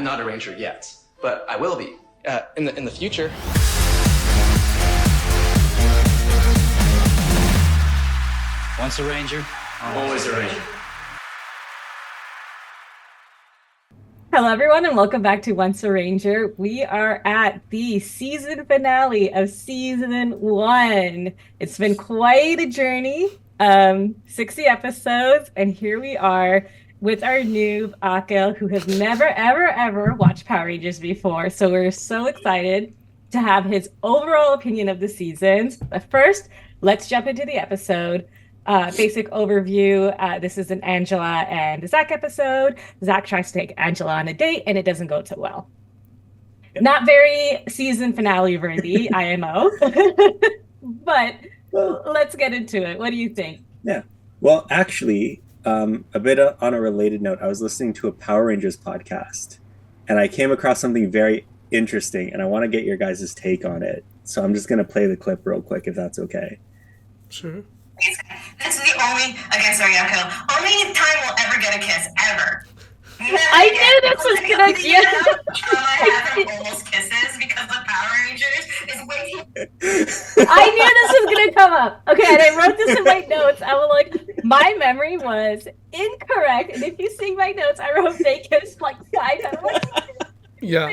I'm not a ranger yet, but I will be in the future. Once a ranger, Always a ranger. Hello, everyone, and welcome back to Once a Ranger. We are at the season finale of season 1. It's been quite a journey, 60 episodes, and here we are with our noob, Akil, who has never, ever watched Power Rangers before. So we're so excited to have his overall opinion of the seasons. But first, let's jump into the episode. Basic overview. This is an Angela and Zach episode. Zach tries to take Angela on a date and it doesn't go so well. Yep. Not very season finale worthy, IMO. But let's get into it. What do you think? Yeah. Well, actually, a bit on a related note, I was listening to a Power Rangers podcast and I came across something very interesting and I want to get your guys' take on it. So I'm just going to play the clip real quick if that's okay. Sure. This is the only time we'll ever get a kiss, ever. I knew this was gonna get. I have almost kisses because the Power Rangers is way too. I knew this was gonna come up. Okay, and I wrote this in my notes. I was like, my memory was incorrect, and if you see my notes, I wrote they kissed like 5 times. Yeah.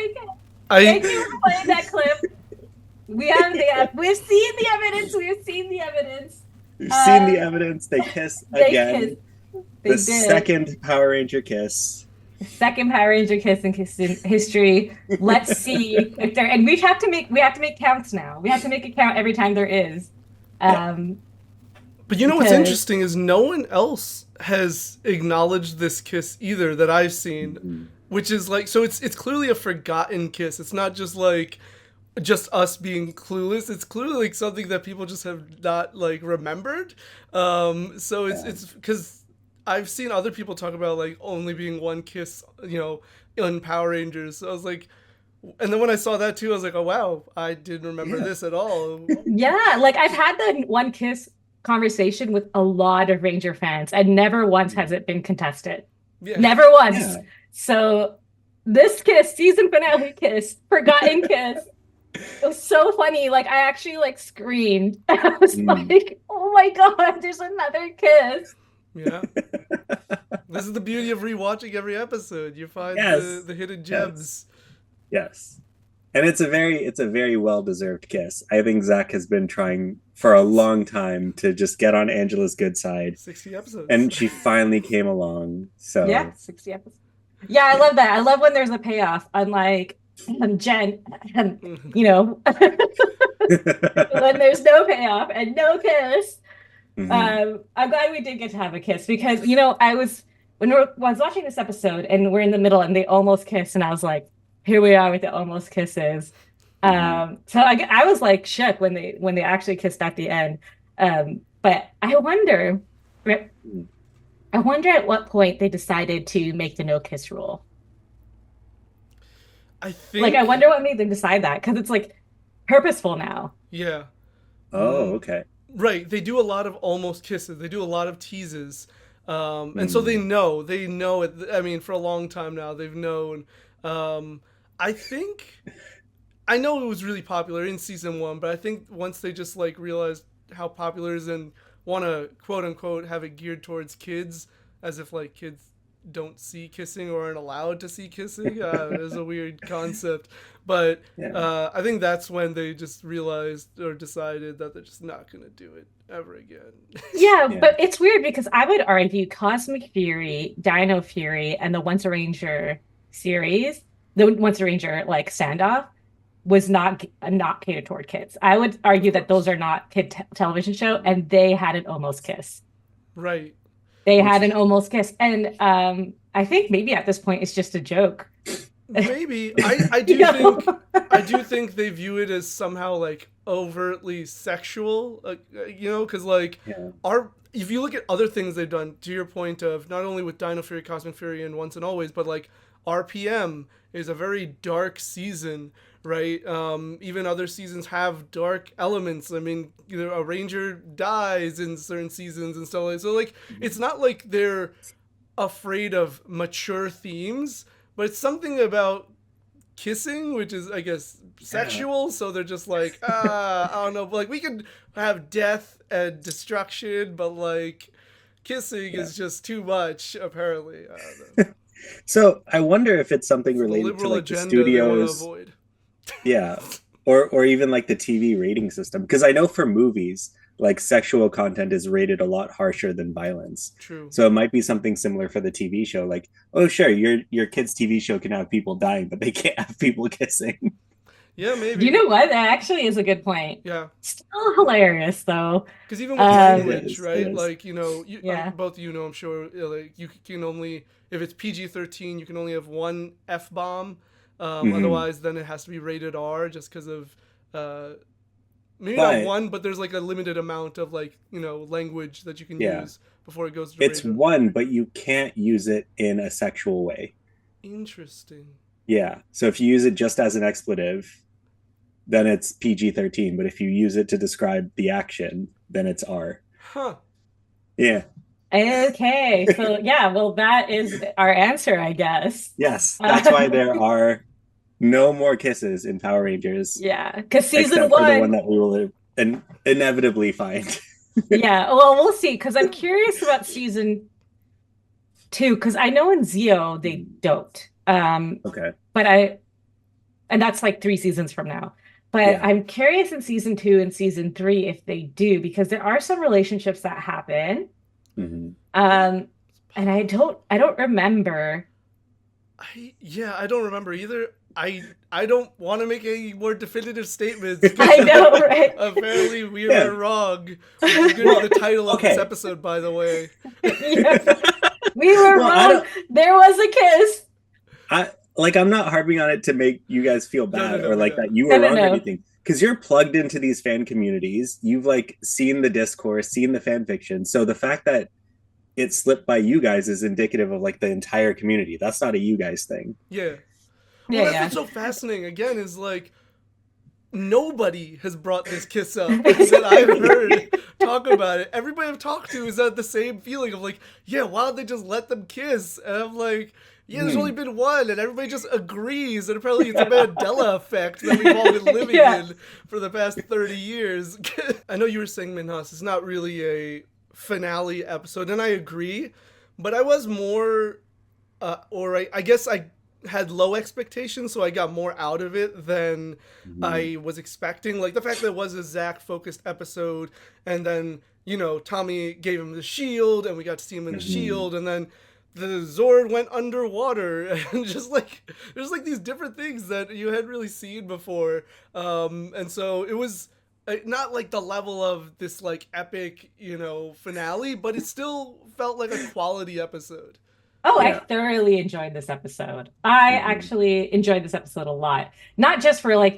Thank you for playing that clip. We've seen the evidence. We've seen the evidence. We've seen the evidence. They kiss again. They did. Second Power Ranger kiss. Second Power Ranger kiss in history. Let's see if there. And we have to make counts now. We have to make a count every time there is. But you know what's interesting is no one else has acknowledged this kiss either that I've seen, which is like, so it's clearly a forgotten kiss. It's not just like just us being clueless. It's clearly like something that people just have not like remembered. So it's because I've seen other people talk about like only being one kiss, you know, in Power Rangers. So I was like, and then when I saw that too, I was like, oh wow, I didn't remember this at all. Yeah, like I've had the one kiss conversation with a lot of Ranger fans, and never once has it been contested. Yeah. Never once. Yeah. So this kiss, season finale kiss, forgotten kiss. It was so funny. Like I actually like screamed. I was like, "Oh my god, there's another kiss!" Yeah. This is the beauty of rewatching every episode. You find the hidden gems. Yes. And it's a very well-deserved kiss. I think Zach has been trying for a long time to just get on Angela's good side. 60 episodes. And she finally came along. So yeah, 60 episodes. Yeah, I love that. I love when there's a payoff. Unlike Jen, you know, when there's no payoff and no kiss. I'm glad we did get to have a kiss because, you know, I was watching this episode and we're in the middle and they almost kiss and I was like, here we are with the almost kisses. So I was like shook when they actually kissed at the end. But I wonder at what point they decided to make the no kiss rule. I wonder what made them decide that because it's like purposeful now. Yeah. Oh, okay. Right. They do a lot of almost kisses. They do a lot of teases. And so they know it. I mean, for a long time now, they've known. I think, I know it was really popular in season 1, but I think once they just like realized how popular it is and want to quote unquote have it geared towards kids, as if like kids don't see kissing or aren't allowed to see kissing. It is a weird concept, but I think that's when they just realized or decided that they're just not going to do it ever again. Yeah, but it's weird because I would argue Cosmic Fury, Dino Fury, and the Once a Ranger series, the Once a Ranger like standoff, was not catered toward kids. I would argue that those are not kid television show, and they had an almost kiss. Right. They had an almost kiss, and I think maybe at this point it's just a joke. Maybe I do think they view it as somehow like overtly sexual, you know, because like if you look at other things they've done, to your point of not only with Dino Fury, Cosmic Fury, and Once and Always, but like RPM is a very dark season, right? Even other seasons have dark elements. I mean, you know, a ranger dies in certain seasons and stuff like that. So like, it's not like they're afraid of mature themes, but it's something about kissing, which is, I guess, sexual. So they're just like, I don't know. Like, we could have death and destruction, but like, kissing is just too much, apparently. I don't know. So I wonder if it's something It's the related to liberal like the agenda they want to studios. avoid. Yeah. Or even like the TV rating system. Because I know for movies, like sexual content is rated a lot harsher than violence. True. So it might be something similar for the TV show. Like, oh sure, your kid's TV show can have people dying, but they can't have people kissing. Yeah, maybe. You know what? That actually is a good point. Yeah. Still hilarious though. Because even with It language, is, right? it is. Like, you know, Yeah. both you know, I'm sure, like, you can only, if it's PG-13, you can only have one F-bomb. Otherwise, then it has to be rated R just because of, maybe not one, but there's like a limited amount of like, you know, language that you can use before it goes to It's rated R. one, but you can't use it in a sexual way. Interesting. Yeah. So if you use it just as an expletive, then it's PG-13. But if you use it to describe the action, then it's R. Huh. Yeah. Okay, so yeah, well, that is our answer, I guess. Yes. That's why there are no more kisses in Power Rangers. Yeah, because season except for the one one. that we will inevitably find. Yeah, well, we'll see. Because I'm curious about season 2. Because I know in Zeo they don't. Okay. And that's like 3 seasons from now. But Yeah. I'm curious in season 2 and season 3 if they do, because there are some relationships that happen. Mhm. And I don't remember. I don't remember either. I don't want to make any more definitive statements. I know, right? Apparently we are wrong. Which is going to be the title of this episode, by the way. Yeah. We were wrong. There was a kiss. I'm not harping on it to make you guys feel bad or like that you were wrong or anything. Because you're plugged into these fan communities. You've like seen the discourse, seen the fan fiction. So the fact that it slipped by you guys is indicative of like the entire community. That's not a you guys thing. Yeah. Well, that's what's so fascinating, again, is like nobody has brought this kiss up that I've heard talk about it. Everybody I've talked to is at the same feeling of like, yeah, why don't they just let them kiss? And I'm like, yeah, there's only been one, and everybody just agrees, and apparently it's a Mandela effect that we've all been living in for the past 30 years. I know you were saying, Minhas, it's not really a finale episode, and I agree, but I was more, I guess I had low expectations, so I got more out of it than I was expecting. Like the fact that it was a Zack-focused episode, and then, you know, Tommy gave him the shield, and we got to see him in the shield, and then the Zord went underwater, and just like there's like these different things that you hadn't really seen before, and so it was not like the level of this like epic, you know, finale, but it still felt like a quality episode. Oh, I thoroughly enjoyed this episode. I actually enjoyed this episode a lot. Not just for like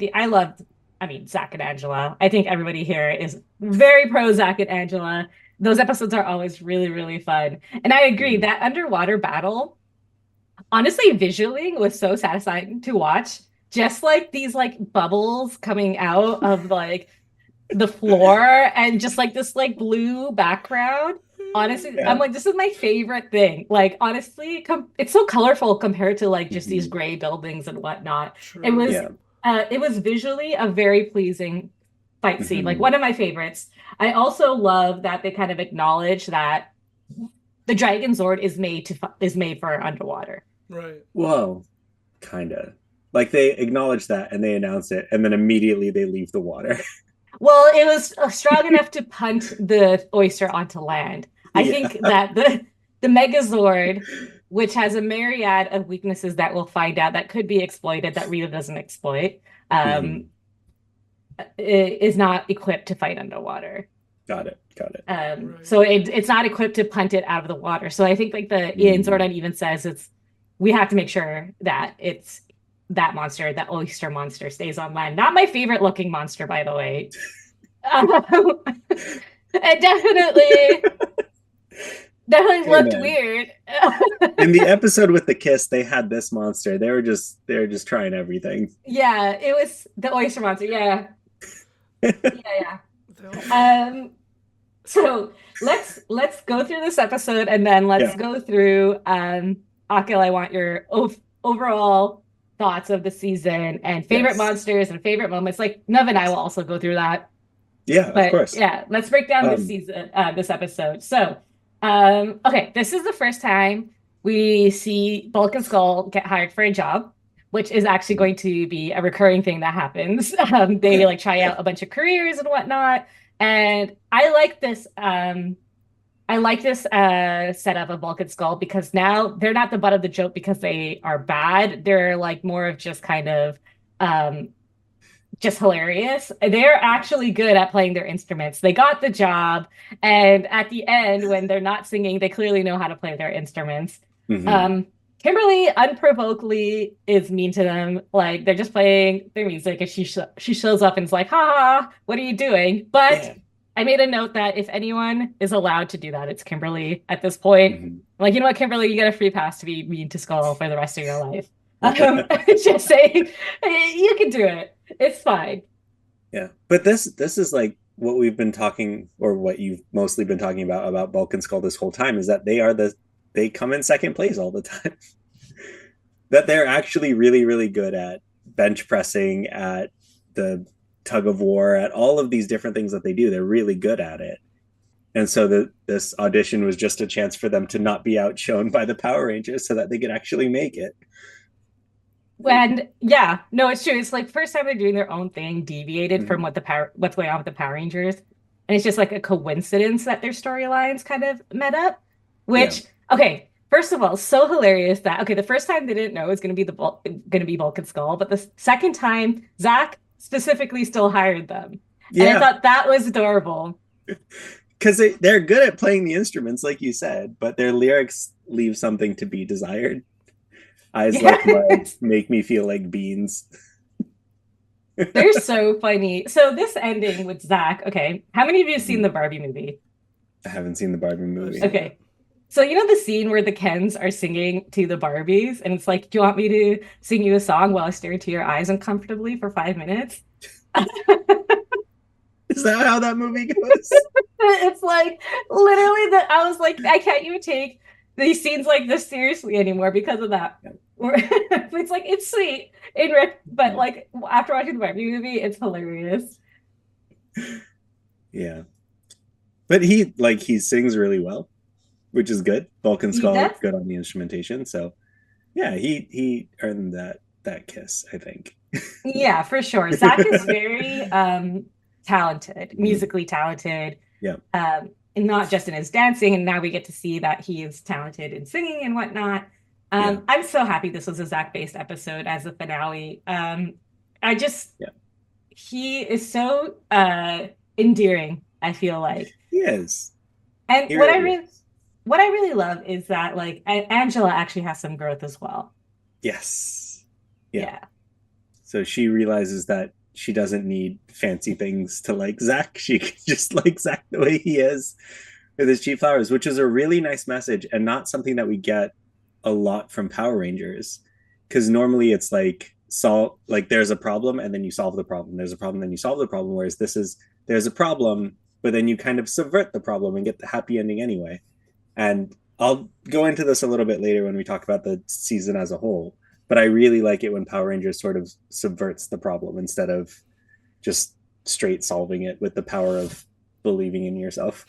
Zach and Angela. I think everybody here is very pro Zach and Angela. Those episodes are always really, really fun. And I agree, that underwater battle, honestly, visually was so satisfying to watch. Just like these like bubbles coming out of like the floor and just like this like blue background. Honestly, I'm like, this is my favorite thing. Like, honestly, it's so colorful compared to like just these gray buildings and whatnot. True. It was visually a very pleasing fight scene, like one of my favorites. I also love that they kind of acknowledge that the Dragon Zord is made for underwater. Right. Whoa, kind of. Like they acknowledge that and they announce it, and then immediately they leave the water. Well, it was strong enough to punt the oyster onto land. I think that the Megazord, which has a myriad of weaknesses that we'll find out that could be exploited, that Rita doesn't exploit, is not equipped to fight underwater. Got it. Right. So it's not equipped to punt it out of the water. So I think like the Ian Zordon even says we have to make sure that it's that monster, that oyster monster, stays on land. Not my favorite looking monster, by the way. It definitely looked weird. In the episode with the kiss, they had this monster. They were just trying everything. Yeah, it was the oyster monster. Yeah. So let's go through this episode, and then let's go through Akil, I want your overall thoughts of the season and favorite Yes. monsters and favorite moments. Like Nev and I will also go through that. Yeah, But of course. yeah, let's break down this Um, season, this episode. So, okay, this is the first time we see Bulk and Skull get hired for a job, which is actually going to be a recurring thing that happens. They Yeah, like try yeah. out a bunch of careers and whatnot, and I like this. I like this setup of Bulk and Skull because now they're not the butt of the joke because they are bad. They're like more of just kind of um, just hilarious. They're actually good at playing their instruments. They got the job, and at the end, when they're not singing, they clearly know how to play their instruments. Mhm. Kimberly unprovokedly is mean to them. Like they're just playing their music, and she shows up and is like, "Ha ha, what are you doing?" But Yeah. I made a note that if anyone is allowed to do that, it's Kimberly at this point. Mhm. Like, you know what, Kimberly, you get a free pass to be mean to Skull for the rest of your life. Just saying, you can do it. It's fine. Yeah, but this is like what we've been talking, or what you've mostly been talking about Bulk and Skull this whole time, is that they come in second place all the time. That they're actually really, really good at bench pressing, at the tug of war, at all of these different things that they do. They're really good at it. And so this audition was just a chance for them to not be outshone by the Power Rangers so that they could actually make it. And yeah, no, it's true. It's like first time they're doing their own thing, deviated from Mhm. what's going on with the Power Rangers. And it's just like a coincidence that their storylines kind of met up. Which, okay, first of all, so hilarious that okay, the first time they didn't know it was gonna be gonna be Bulk and Skull, but the second time, Zach specifically still hired them. And I Yeah, thought that was adorable. because they're good at playing the instruments, like you said, but their lyrics leave something to be desired. Eyes like mud Yes. make me feel like beans. They're so funny. So this ending with Zach, okay, how many of you have seen the Barbie movie? I haven't seen the Barbie movie. Okay. So you know the scene where the Kens are singing to the Barbies, and it's like, do you want me to sing you a song while I stare into your eyes uncomfortably for 5 minutes? Is that how that movie goes? It's like literally that I was like, I can't even take these scenes like this seriously anymore because of that. It's like it's sweet in but like after watching the Barbie movie, it's hilarious. Yeah. But he sings really well, which is good. Bulk and He Skull does? good on the instrumentation. So yeah, he earned that kiss, I think. Yeah, for sure. Zach is very talented, musically talented. Yeah. And not just in his dancing, and now we get to see that he is talented in singing and whatnot. Yeah. I'm so happy this was a Zach-based episode as a finale. I just he is so endearing, I feel like. He is. And He what I really really is. what I really love is that like Angela actually has some growth as well. Yes. Yeah. So she realizes that she doesn't need fancy things to like Zach. She can just like Zach the way he is with his cheap flowers, which is a really nice message and not something that we get a lot from Power Rangers. Because normally it's like there's a problem and then you solve the problem. There's a problem, then you solve the problem. Whereas this is there's a problem, but then you kind of subvert the problem and get the happy ending anyway. And I'll go into this a little bit later when we talk about the season as a whole. But I really like it when Power Rangers sort of subverts the problem instead of just straight solving it with the power of believing in yourself.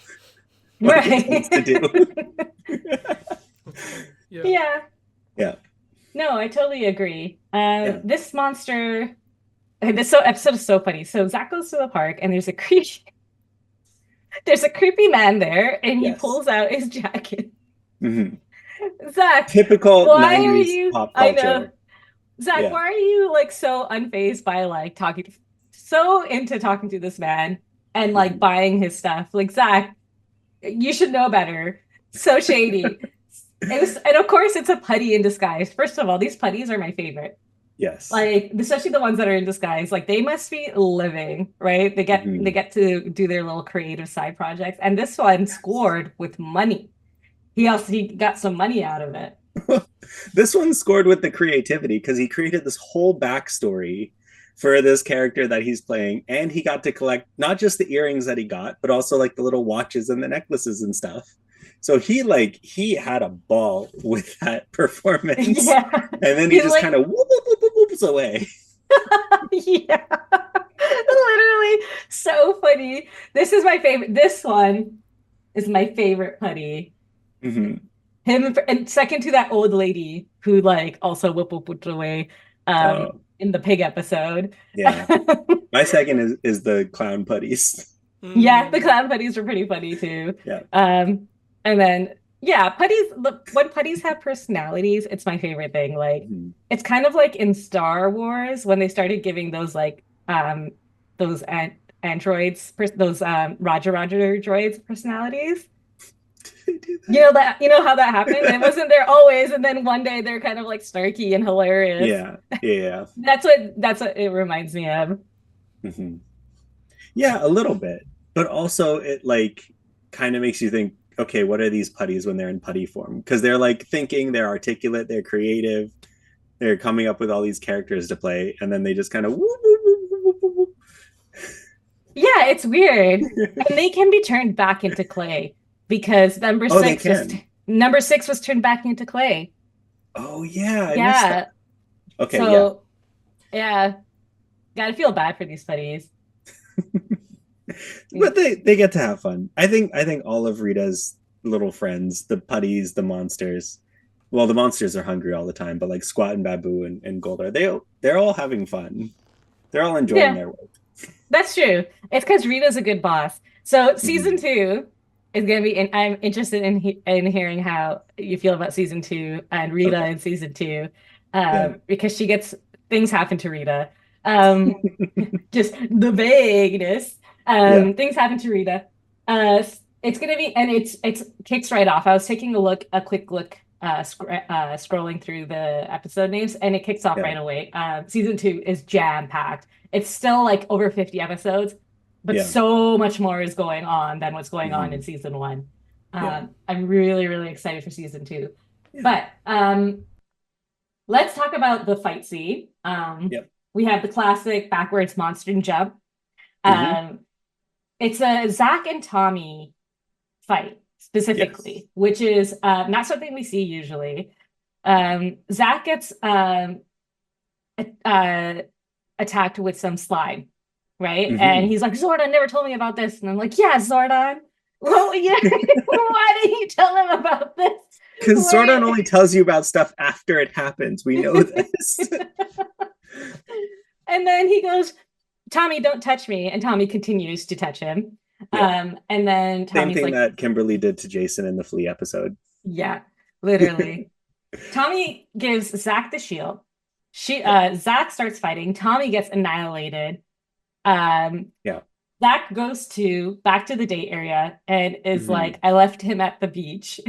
Like it's supposed to do. Yeah. Yeah. No, I totally agree. Yeah. This monster, episode is so funny. So Zach goes to the park and there's a creepy man there, and he Yes. pulls out his jacket. Mhm. Zach, Typical why are 90s you? pop I culture. know. Zach, Yeah. why are you like so unfazed by like so into talking to this man and like buying his stuff? Like Zach, you should know better. So shady. And of course, it's a putty in disguise. First of all, these putties are my favorite. Yes. Like, especially the ones that are in disguise. Like, they must be living, right? They get to do their little creative side projects. And this one scored with money. He got some money out of it. This one scored with the creativity because he created this whole backstory for this character that he's playing, and he got to collect not just the earrings that he got, but also like the little watches and the necklaces and stuff. So he had a ball with that performance. Yeah. And then he He's just like, kind of whoops away. yeah. Literally so funny. This is my favorite. This one is my favorite putty. Hmm. Him and second to that old lady who like also whooped away Oh, in the pig episode. yeah. My second is the clown putties. Yeah, the Mm. clown putties were pretty funny too. Yeah. And then yeah, putties when putties have personalities, it's my favorite thing. Like Mhm. it's kind of like in Star Wars when they started giving those like those androids those Roger droids personalities. They do You know that you know how that happened? It wasn't there always, and then one day they're kind of like snarky and hilarious. Yeah, yeah. That's what it reminds me of. Hmm. Yeah, a little bit. But also it like kind of makes you think, okay, what are these putties when they're in putty form? Because they're like thinking, they're articulate, they're creative, they're coming up with all these characters to play, and then they just kind of whoop, whoop, whoop, whoop, whoop, whoop. Yeah, it's weird. And they can be turned back into clay because Oh, they can. number six was turned back into clay. Oh yeah, I missed that. Yeah. Okay, yeah. So yeah, gotta feel bad for these putties. But they get to have fun. I think all of Rita's little friends, the putties, the monsters. Well, the monsters are hungry all the time, but like Squat and Babu and Goldar, they're all having fun. They're all enjoying Yeah, their work. that's true. It's because Rita's a good boss. So season Mhm. two is gonna be, and I'm interested in hearing how you feel about season two and Rita Okay. in season two, Yeah. because she gets things happen to Rita. Um, just the vagueness. Yeah. Things happen to Rita. It's gonna be, and it's kicks right off. I was taking a quick look, scrolling through the episode names, and it kicks off Yeah. right away. Season two is jam packed. It's still like over 50 episodes, but Yeah. so much more is going on than what's going on in Mhm. season one. Yeah. I'm really, really excited for season two. Yeah. But let's talk about the fight scene. Yep. We have the classic backwards monster jump. Hmm. Um, it's a Zach and Tommy fight Yes. specifically, which is not something we see usually. Zach gets uh, attacked with some slime, right? And Hmm. he's like, Zordon never told me about this. And I'm like, yeah, Zordon. Well, yeah, why didn't you tell him about this? Because Zordon Where only tells you about stuff after it happens. We know this. and then he goes, Tommy, don't touch me. And Tommy continues to touch him. Yeah. And then Same Tommy's thing like, that Kimberly did to Jason in the Flea episode. yeah, literally. Tommy gives Zach the shield. Yeah. Zach starts fighting. Tommy gets annihilated. Um, Yeah. Zach goes to back to the date area and is Hmm. like, I left him at the beach.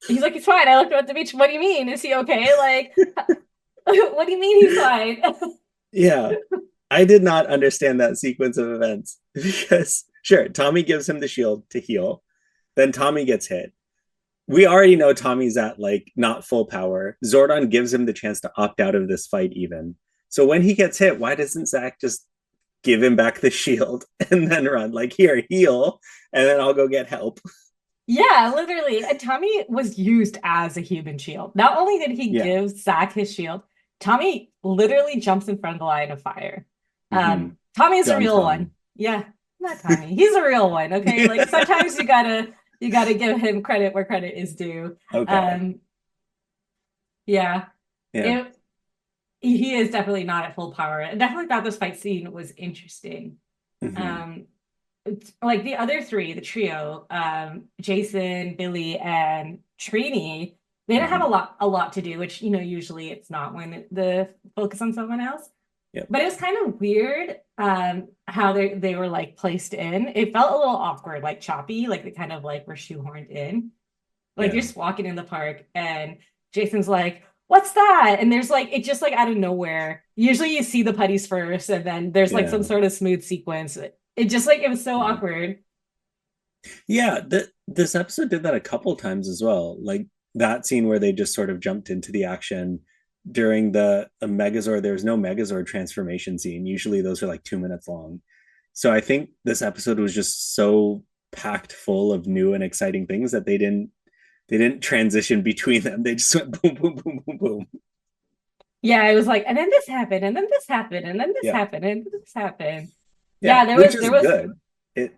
He's like, he's fine. I left him at the beach. What do you mean? Is he okay? Like, what do you mean he's fine? Yeah. I did not understand that sequence of events because, sure, Tommy gives him the shield to heal. Then Tommy gets hit. We already know Tommy's at like not full power. Zordon gives him the chance to opt out of this fight, even. So when he gets hit, why doesn't Zach just give him back the shield and then run? Like, here, heal, and then I'll go get help. Yeah, literally. And Tommy was used as a human shield. Not only did he Yeah. give Zach his shield, Tommy literally jumps in front of the line of fire. Hmm. Tommy's a Dumb real Tommy. one. Yeah, not Tommy. He's a real one. Okay, like sometimes you gotta give him credit where credit is due. Okay. Um, yeah, Yeah. it, he is definitely not at full power. I definitely thought this fight scene was interesting. Hmm. Um, it's like the other three, the trio, Jason, Billy, and Trini, they didn't have Hmm. a lot to do, which usually it's not when the focus on someone else. Yep. But it was kind of weird how they were like placed in. It felt a little awkward, like choppy, like they kind of like were shoehorned in. Like you're Yeah. just walking in the park and Jason's like, "What's that?" And there's like it just like out of nowhere. Usually you see the putties first, and then there's like some Yeah. sort of smooth sequence. It just like it was so Yeah. awkward. Yeah. This episode did that a couple times as well. Like that scene where they just sort of jumped into the action during the Megazord. There was no Megazord transformation scene. Usually those are like 2 minutes long. So I think this episode was just so packed full of new and exciting things that they didn't transition between them. They just went boom, boom, boom, boom, boom. Yeah, it was like, and then this happened, and then this happened, and then this Yeah. happened, and this happened. Yeah, Yeah, which is there was good.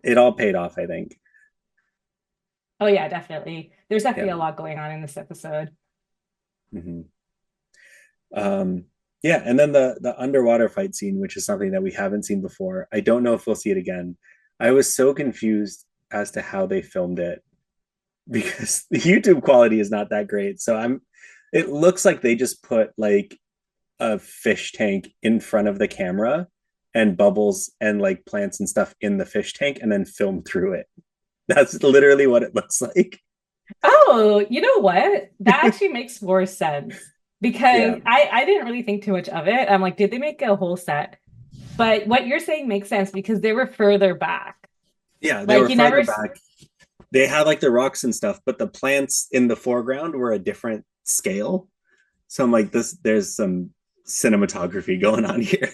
It all paid off, I think. Oh yeah, definitely. There's definitely Yeah. a lot going on in this episode. Hmm. Yeah, and then the underwater fight scene, which is something that we haven't seen before. I don't know if we'll see it again. I was so confused as to how they filmed it because the YouTube quality is not that great. So it looks like they just put like a fish tank in front of the camera and bubbles and like plants and stuff in the fish tank and then film through it. That's literally what it looks like. Oh, you know what? That actually makes more sense because Yeah. I didn't really think too much of it. I'm like, did they make a whole set? But what you're saying makes sense because they were further back. Yeah, they Like were you further never back. They had like the rocks and stuff, but the plants in the foreground were a different scale. So I'm like, there's some cinematography going on here.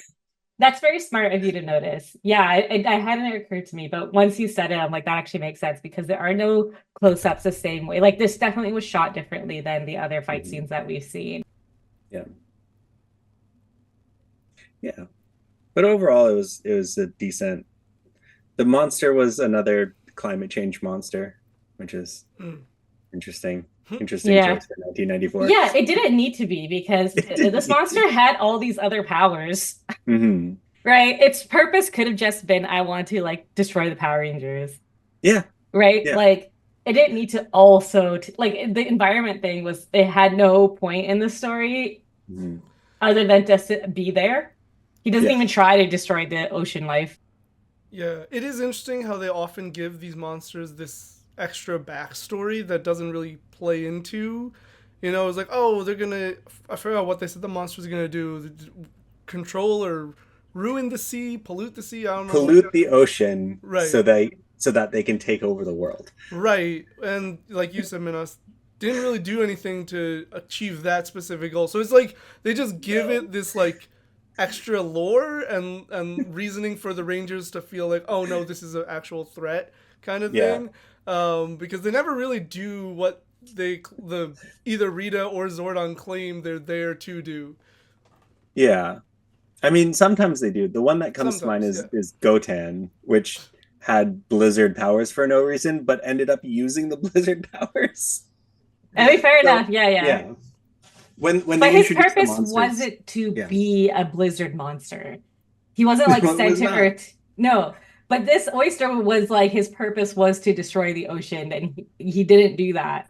That's very smart of you to notice. Yeah, I hadn't occurred to me, but once you said it, I'm like, that actually makes sense because there are no close-ups the same way. Like this definitely was shot differently than the other fight scenes that we've seen. Yeah. Yeah. But overall it was a decent. The monster was another climate change monster, which is interesting. Interesting Yeah. choice for 1994. Yeah, it didn't need to be because this monster had all these other powers, Mm-hmm. right? Its purpose could have just been, I want to like destroy the Power Rangers, Yeah. right? Yeah. Like it didn't need to also like the environment thing was it had no point in the story Mm-hmm. other than just to be there. He doesn't Yeah. even try to destroy the ocean life. Yeah, it is interesting how they often give these monsters this extra backstory that doesn't really play into. It's like, oh, they're gonna. I forgot what they said the monsters are gonna do. Control or ruin the sea, pollute the sea. I don't know. Pollute the ocean, Right. so that they can take over the world. Right, and like you said, Minos, didn't really do anything to achieve that specific goal. So it's like they just give it this like extra lore and reasoning for the Rangers to feel like, oh no, this is an actual threat kind of thing. Because they never really do what either Rita or Zordon claim they're there to do. Yeah. I mean, sometimes they do. The one that comes to mind is Gotan, which had blizzard powers for no reason, but ended up using the blizzard powers. I mean, fair enough. Yeah. When But they his introduced the purpose monsters, wasn't to Yeah. be a blizzard monster. He wasn't like No, it sent was to not. Earth. No, but this oyster was like his purpose was to destroy the ocean, and he didn't do that.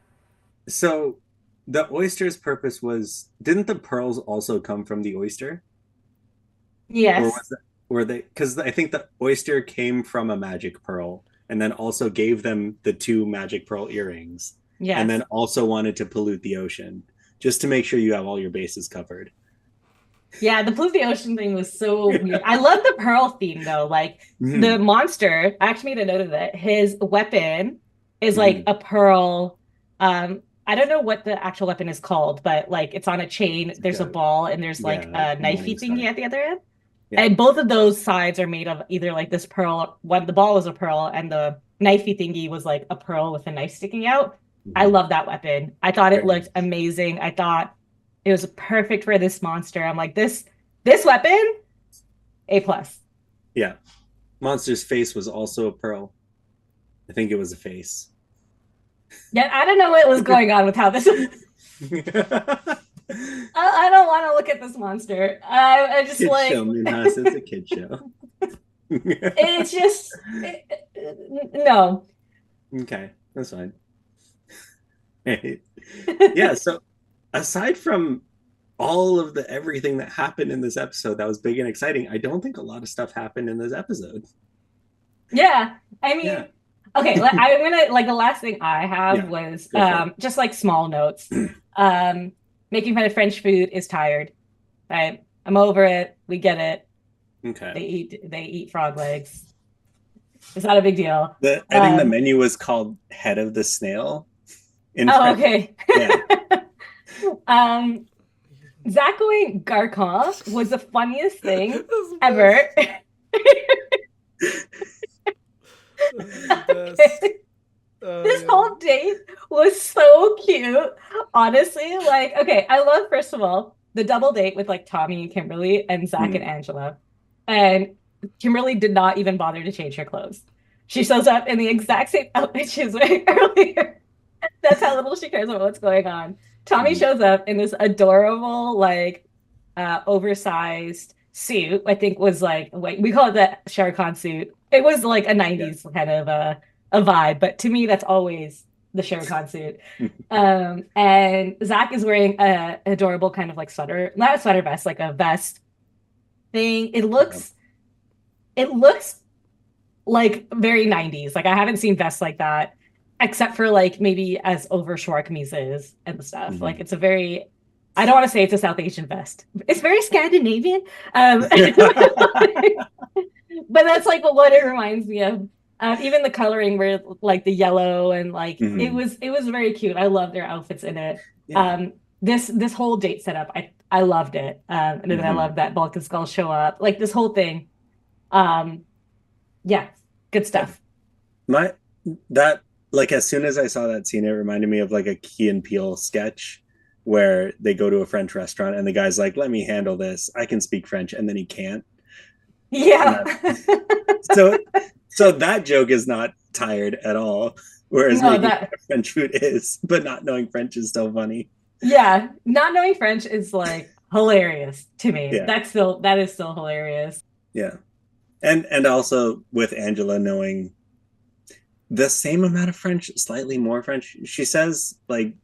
So the oyster's purpose was, didn't the pearls also come from the oyster? Or Yes. was that, were they, because I think the oyster came from a magic pearl and then also gave them the 2 magic pearl earrings. Yes. And then also wanted to pollute the ocean just to make sure you have all your bases covered. Yeah, the Pollute the Ocean thing was so weird. I love the pearl theme though. Like Mhm. the monster, I actually made a note of it. His weapon is like a pearl. I don't know what the actual weapon is called, but like it's on a chain. There's a ball and there's like a knifey thingy at the other end. Yeah. And both of those sides are made of either like this pearl. When the ball was a pearl and the knifey thingy was like a pearl with a knife sticking out. I love that weapon. I thought it looked amazing. I thought it was perfect for this monster. I'm like, this weapon, A+. Yeah. Monster's face was also a pearl. I think it was a face. Yeah, I don't know what was going on with how this. I don't want to look at this monster. I just Kid like show, Minhas. It's a kid show. it's just no. Okay, that's fine. Yeah, so aside from all of the everything that happened in this episode that was big and exciting, I don't think a lot of stuff happened in this episode. Yeah, I mean, Yeah. okay. I'm gonna like the last thing I have Yeah, was go for it. just like small notes. Making fun of French food is tired. Right, I'm over it. We get it. Okay. They eat frog legs. It's not a big deal. I think the menu was called Head of the Snail. In Oh, French. okay. Yeah. Zach going Garcon was the funniest thing ever. Best. This Yeah. whole date was so cute. Honestly, like, okay, I love, first of all, the double date with like Tommy and Kimberly and Zach and Angela. And Kimberly did not even bother to change her clothes. She shows up in the exact same outfit she was wearing earlier. That's how little she cares about what's going on. Tommy shows up in this adorable, like, oversized suit. I think was like, we call it the Shere Khan suit. It was like a 90s kind of a vibe, but to me, that's always the Shere Khan suit. And Zach is wearing a adorable kind of like sweater, not a sweater vest, like a vest thing. It looks like very 90s. Like I haven't seen vests like that, except for like maybe as over Schwarkmises and stuff. Like it's a very, I don't want to say it's a South Asian vest. It's very Scandinavian. But that's like what it reminds me of. Even the coloring where like the yellow and like it was very cute. I love their outfits in it. Yeah. This whole date setup, I loved it. And then I love that Bulk and Skull show up. Like this whole thing. Yeah, good stuff. Like as soon as I saw that scene, it reminded me of like a Key and Peele sketch where they go to a French restaurant and the guy's like, "Let me handle this. I can speak French," and then he can't. Yeah. So that joke is not tired at all. Whereas French food is, but not knowing French is still funny. Yeah, not knowing French is like hilarious to me. Yeah. That is still hilarious. Yeah. And also with Angela knowing the same amount of French, slightly more French. She says like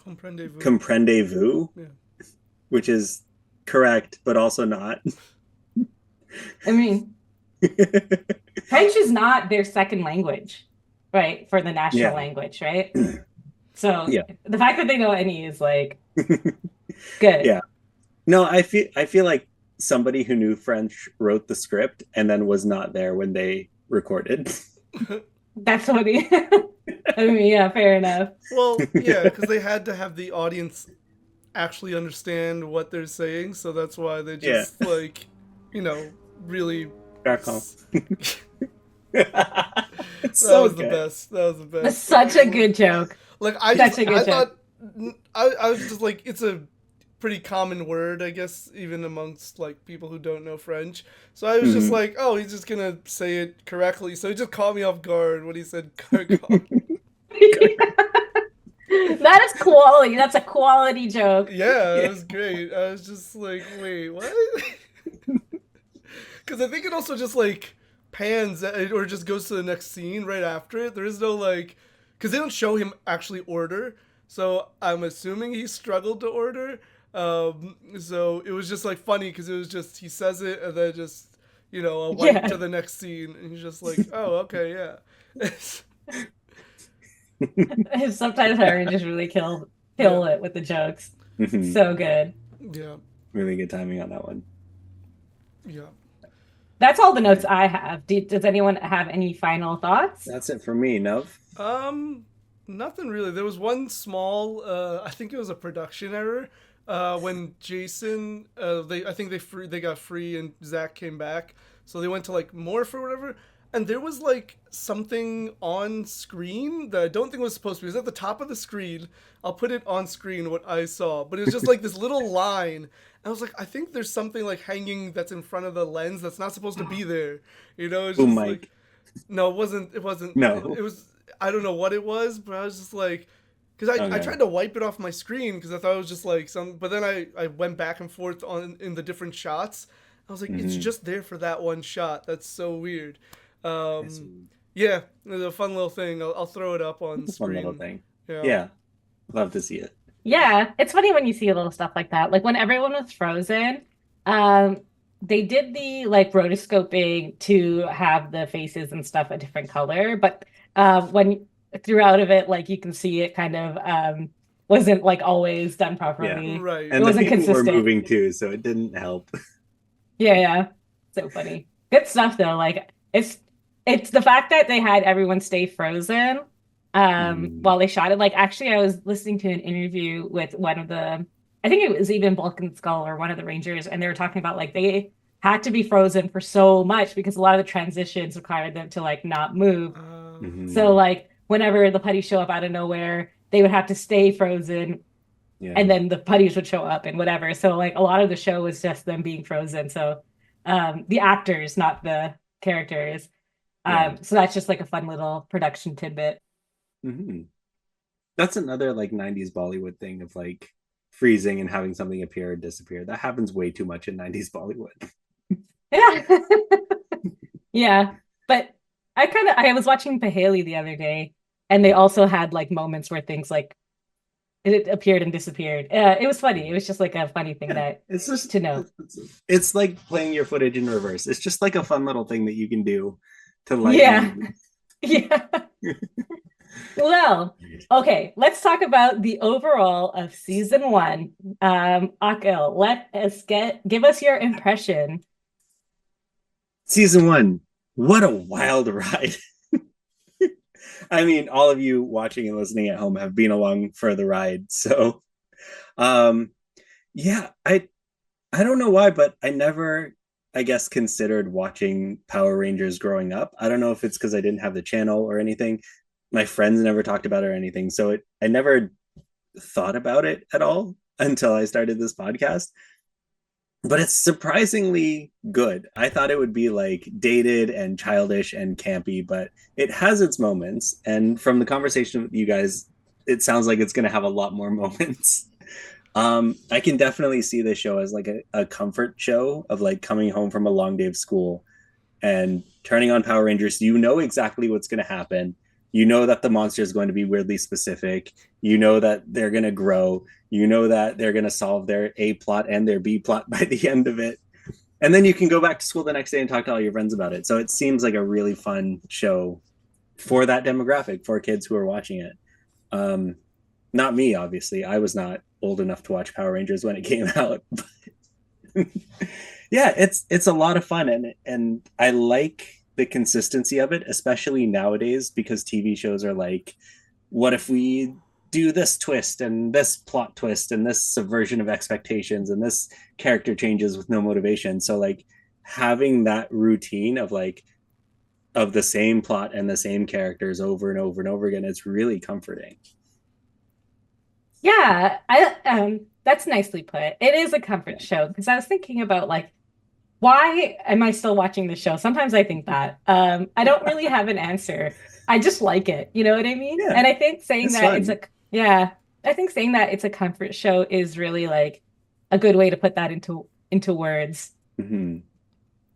comprendez-vous, which is correct, but also not. I mean, French is not their second language, right? For the national language, right? So the fact that they know any is like good. Yeah. No, I feel like somebody who knew French wrote the script and then was not there when they recorded. That's funny. I mean, yeah, fair enough. Well, yeah, because they had to have the audience actually understand what they're saying, so that's why they just like, really. That was the best. That was the best. That's such a good joke. Like I thought I was just like, it's a pretty common word, I guess, even amongst like people who don't know French. So I was just like, oh, he's just gonna say it correctly. So it just caught me off guard when he said "cargon." That is quality. That's a quality joke. Yeah, it was great. I was just like, wait, what? Because I think it also just like pans or just goes to the next scene right after it. There is no like, because they don't show him actually order. So I'm assuming he struggled to order. So it was just like funny because it was just, he says it and then just, a wipe to the next scene. And he's just like, oh, okay, yeah. His subtitles are just really kill it with the jokes. So good. Yeah. Really good timing on that one. Yeah. That's all the notes I have. Does anyone have any final thoughts? That's it for me, Nov. Nothing really. There was one small, I think it was a production error. When Jason, I think they got free and Zach came back. So they went to like Morph or whatever. And there was like something on screen that I don't think was supposed to be. It was at the top of the screen. I'll put it on screen what I saw. But it was just like this little line. And I was like, I think there's something like hanging that's in front of the lens that's not supposed to be there. It's just like, no, it wasn't. No. It was, I don't know what it was, but I was just like, because I tried to wipe it off my screen because I thought it was just like but then I went back and forth in the different shots. I was like, it's just there for that one shot. That's so weird. Yeah, it's a fun little thing. I'll throw it up on screen. Fun little thing. Yeah, love to see it. Yeah, it's funny when you see little stuff like that. Like when everyone was frozen, they did the like rotoscoping to have the faces and stuff a different color, but when throughout of it, like you can see it kind of wasn't like always done properly. Yeah, right. And it wasn't the people consistent. were moving too, so it didn't help. Yeah. So funny. Good stuff though. Like it's the fact that they had everyone stay frozen while they shot it. Like actually I was listening to an interview with one of the, I think it was even Bulk and Skull or one of the Rangers, and they were talking about like they had to be frozen for so much because a lot of the transitions required them to like not move. So like whenever the putties show up out of nowhere, they would have to stay frozen, and then the putties would show up and whatever. So like a lot of the show was just them being frozen. So the actors, not the characters. So that's just like a fun little production tidbit. That's another like 90s Bollywood thing of like freezing and having something appear or disappear. That happens way too much in 90s Bollywood. Yeah. Yeah. But I was watching Paheli the other day, and they also had like moments where things like it appeared and disappeared. It was funny. It was just like a funny thing that it's just to know. It's like playing your footage in reverse. It's just like a fun little thing that you can do to lighten. Yeah. Well, okay, let's talk about the overall of season 1. Akil, give us your impression. Season 1, what a wild ride. I mean, all of you watching and listening at home have been along for the ride. So yeah, I don't know why, but I never, I guess, considered watching Power Rangers growing up. I don't know if it's because I didn't have the channel or anything. My friends never talked about it or anything. So I never thought about it at all until I started this podcast. But it's surprisingly good. I thought it would be like dated and childish and campy, but it has its moments. And from the conversation with you guys, it sounds like it's going to have a lot more moments. I can definitely see this show as like a comfort show of like coming home from a long day of school and turning on Power Rangers. You know exactly what's going to happen. You know that the monster is going to be weirdly specific. You know that they're going to grow. You know that they're going to solve their A plot and their B plot by the end of it. And then you can go back to school the next day and talk to all your friends about it. So it seems like a really fun show for that demographic, for kids who are watching it. Not me, obviously. I was not old enough to watch Power Rangers when it came out. But yeah, it's a lot of fun. And I like the consistency of it, especially nowadays, because TV shows are like, what if we do this twist and this plot twist and this subversion of expectations and this character changes with no motivation? So like having that routine of like of the same plot and the same characters over and over and over again, it's really comforting. Yeah, that's nicely put. It is a comfort show because I was thinking about like, why am I still watching the show? Sometimes I think that. I don't really have an answer. I just like it. You know what I mean? Yeah, and I think saying that fun. I think saying that it's a comfort show is really like a good way to put that into words. Mm-hmm.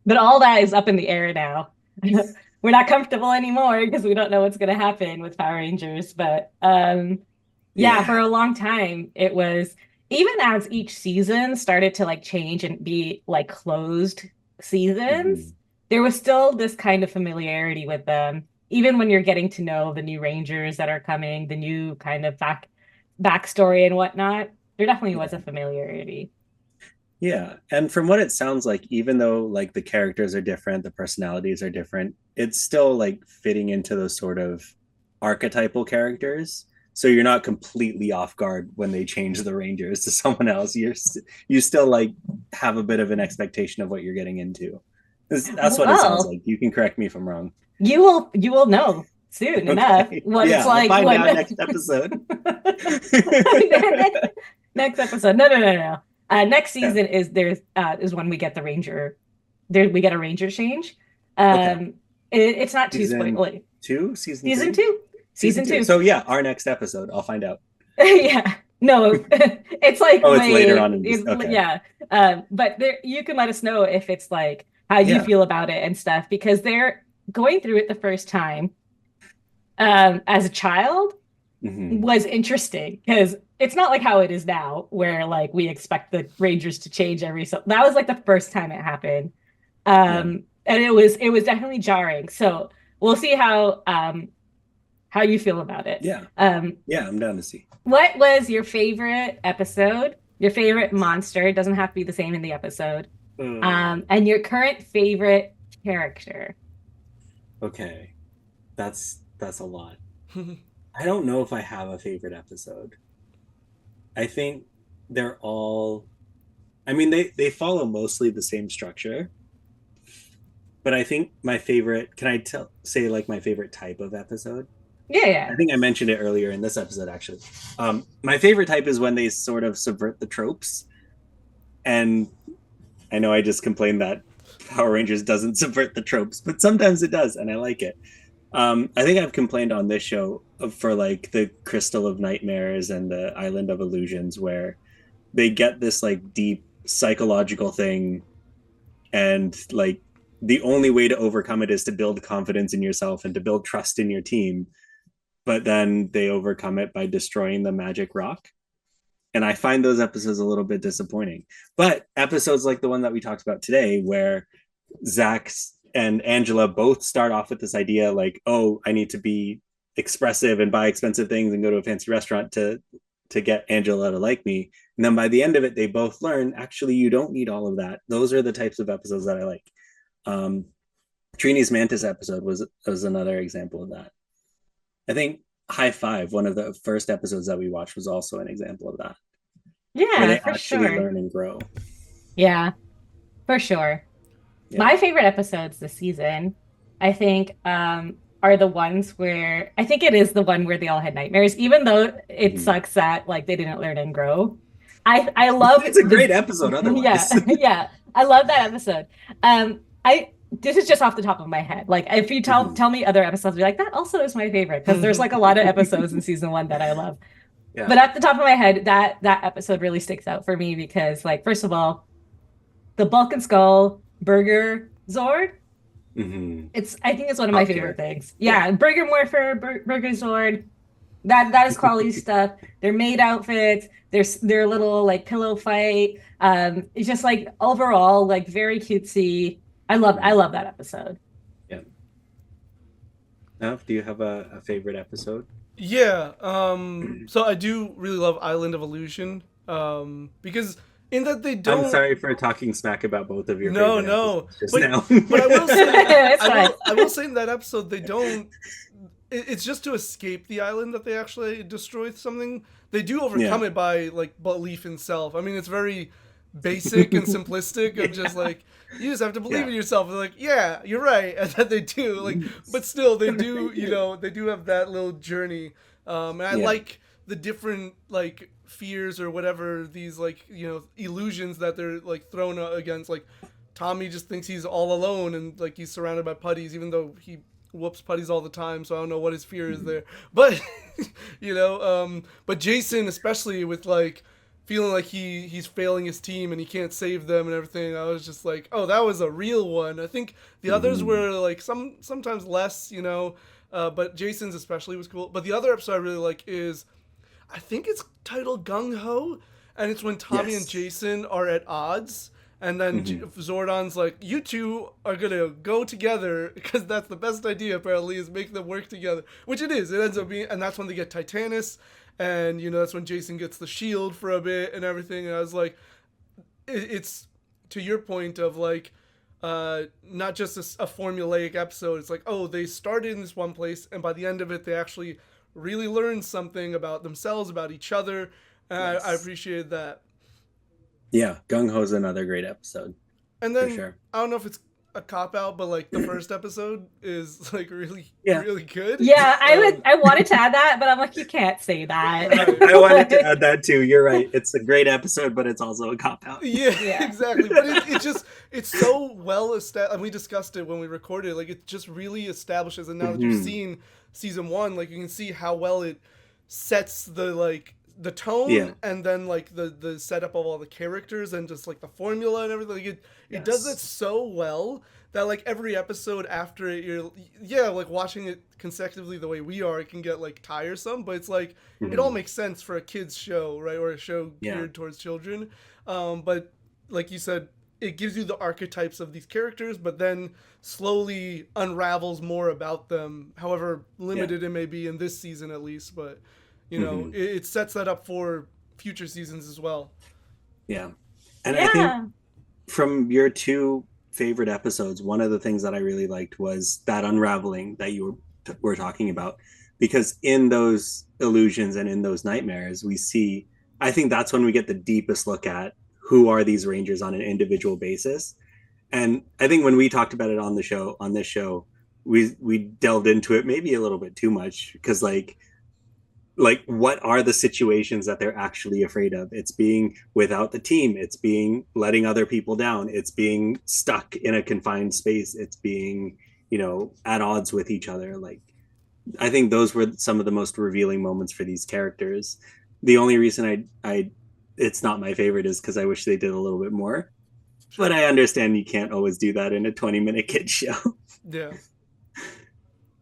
But all that is up in the air now. We're not comfortable anymore because we don't know what's going to happen with Power Rangers. But yeah, for a long time, it was, even as each season started to like change and be like closed seasons, there was still this kind of familiarity with them. Even when you're getting to know the new Rangers that are coming, the new kind of backstory and whatnot, there definitely was a familiarity. Yeah, and from what it sounds like, even though like the characters are different, the personalities are different, it's still like fitting into those sort of archetypal characters. So you're not completely off guard when they change the Rangers to someone else. You still like have a bit of an expectation of what you're getting into. That's what it sounds like. You can correct me if I'm wrong. You will know soon enough what it's like. I'll find out next episode. next episode. No. Next season is when we get the Ranger. We get a Ranger change. It's not too spoiler. Season two. So yeah, our next episode, I'll find out. Yeah. No, it's like it's later on. Okay. Yeah. But you can let us know if it's like how you feel about it and stuff, because they're going through it the first time as a child was interesting, because it's not like how it is now where like we expect the Rangers to change that was like the first time it happened. And it was definitely jarring. So we'll see how you feel about it. Yeah. I'm down to see. What was your favorite episode? Your favorite monster? It doesn't have to be the same in the episode. And your current favorite character? Okay. That's a lot. I don't know if I have a favorite episode. I think they're all, I mean, they follow mostly the same structure. But I think my favorite, can I say like my favorite type of episode? Yeah, I yeah. think I mentioned it earlier in this episode, actually. My favorite type is when they sort of subvert the tropes. And I know I just complained that Power Rangers doesn't subvert the tropes, but sometimes it does, and I like it. I think I've complained on this show for like the Crystal of Nightmares and the Island of Illusions, where they get this like deep psychological thing, and like the only way to overcome it is to build confidence in yourself and to build trust in your team. But then they overcome it by destroying the magic rock. And I find those episodes a little bit disappointing. But episodes like the one that we talked about today, where Zach and Angela both start off with this idea like, oh, I need to be expressive and buy expensive things and go to a fancy restaurant to get Angela to like me. And then by the end of it, they both learn actually you don't need all of that. Those are the types of episodes that I like. Um, Trini's Mantis episode was another example of that. I think High Five, one of the first episodes that we watched, was also an example of that, where Yeah, they for actually sure. learn and grow. Yeah, for sure. Yeah. My favorite episodes this season, I think, are the ones where I think it is the one where they all had nightmares, even though it Mhm. sucks that like they didn't learn and grow. I love It's a the great episode yeah, otherwise. yeah. I love that episode. I this is just off the top of my head. Like if you tell Mhm. tell me other episodes, be like, that also is my favorite because there's like a lot of episodes in season one that I love. Yeah. But at the top of my head, that episode really sticks out for me because like first of all, the Bulk and Skull Burger Zord. Mhm. It's I think it's one of my Top favorite tier. things. Yeah. Yeah, Burger Morpher, Burger Zord. That is quality stuff. Their maid outfits, their little like pillow fight. It's just like overall like very cutesy. I love that episode. Yeah. Now, do you have a favorite episode? Yeah. So I do really love Island of Illusion. Because in that they I'm don't. sorry for talking smack about both of your No, favorite no. episodes just But now. but I will say It's fine. I will say in that episode they don't. It's just to escape the island that they actually destroy something. They do overcome Yeah. it by like belief in self. I mean, it's very basic and simplistic of just like you just have to believe Yeah. in yourself. They're like, yeah, you're right, and that they do. Like, but still, they do. You know, they do have that little journey. And I Yeah. like the different like fears or whatever these like illusions that they're like thrown against. Like Tommy just thinks he's all alone and like he's surrounded by putties, even though he whoops putties all the time. So I don't know what his fear is there, but but Jason especially with like feeling like he's failing his team and he can't save them and everything. I was just like, oh, that was a real one. I think the others were like sometimes less, but Jason's especially was cool. But the other episode I really like is I think it's titled Gung Ho, and it's when Tommy and Yes. Jason are at odds, and then Zordon's like, "You two are gonna go together because that's the best idea. Apparently, is make them work together." Which it is. It ends up being, and that's when they get Titanus, and that's when Jason gets the shield for a bit and everything. And I was like, it's to your point of like. Not just a formulaic episode. It's like, oh, they started in this one place, and by the end of it, they actually really learned something about themselves, about each other. And Yes. I appreciated that. Yeah, Gung Ho's another great episode. And For then sure. I don't know if it's a cop out, but like the first episode is like really, Yeah. really good. Yeah, I wanted to add that, but I'm like, you can't say that. I wanted to add that too. You're right. It's a great episode, but it's also a cop out. Yeah, Yeah. exactly. But it just it's so well established. And we discussed it when we recorded. Like it just really establishes. And now that you've seen season one, like you can see how well it sets the tone Yeah. and then like the setup of all the characters and just like the formula and everything. Like, it does Yes. it so well that like every episode after it, you're like watching it consecutively the way we are, it can get like tiresome. But it's like it all makes sense for a kids show, right, or a show Yeah. geared towards children. But like you said, it gives you the archetypes of these characters, but then slowly unravels more about them, however limited it may be in this season at least. But it sets that up for future seasons as well. Yeah. And I think Yeah. from your two favorite episodes, one of the things that I really liked was that unraveling that you were talking about, because in those illusions and in those nightmares, we see, I think that's when we get the deepest look at who are these Rangers on an individual basis. And I think when we talked about it on this show, we delved into it maybe a little bit too much because like what are the situations that they're actually afraid of? It's being without the team, it's being letting other people down, it's being stuck in a confined space, it's being, at odds with each other. Like I think those were some of the most revealing moments for these characters. The only reason I it's not my favorite is because I wish they did a little bit more. But I understand you can't always do that in a 20-minute kid show. Yeah.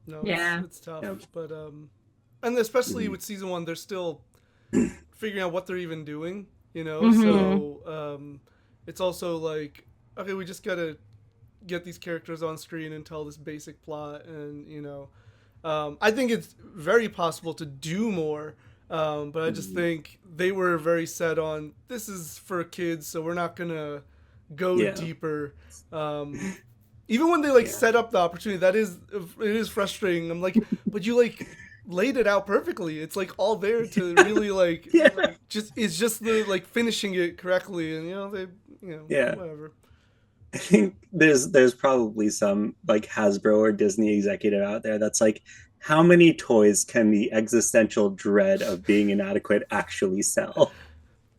No, Yeah. it's tough. Yep. But and especially with season 1, they're still figuring out what they're even doing, So it's also like, okay, we just gotta get these characters on screen and tell this basic plot, and I think it's very possible to do more. But I just think they were very set on this is for kids, so we're not gonna go deeper. Even when they set up the opportunity, it is frustrating. I'm like, but you laid it out perfectly. It's all there to really it's just the finishing it correctly, and whatever. I think there's probably some Hasbro or Disney executive out there that's like, how many toys can the existential dread of being inadequate actually sell?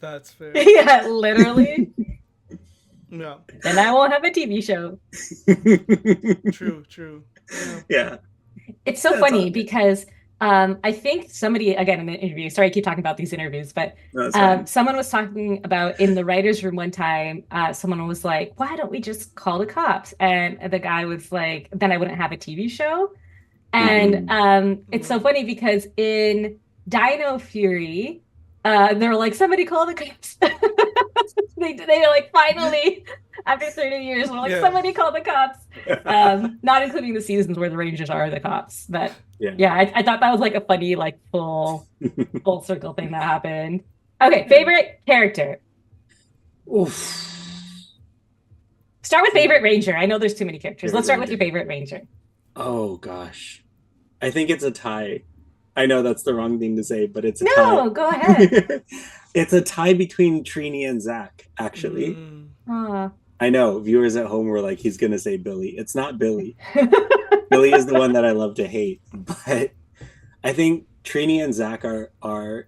That's fair. Yeah, literally. No. Then I won't have a TV show. True. Yeah. It's so funny because I think somebody, again, in an interview, sorry I keep talking about these interviews, but someone was talking about in the writer's room one time, someone was like, why don't we just call the cops? And the guy was like, then I wouldn't have a TV show. And it's so funny because in Dino Fury, they were like, somebody call the cops. They're like, finally, after 30 years, we're like, somebody call the cops. Not including the seasons where the Rangers are the cops. But I thought that was a funny, full circle thing that happened. Okay, favorite character. Oof. Start with favorite Ranger. I know there's too many characters. Let's start with your favorite Ranger. Oh, gosh. I think it's a tie. I know that's the wrong thing to say, but it's a tie. No, go ahead. It's a tie between Trini and Zach, actually. I know, viewers at home were like, he's going to say Billy. It's not Billy. Billy is the one that I love to hate. But I think Trini and Zach are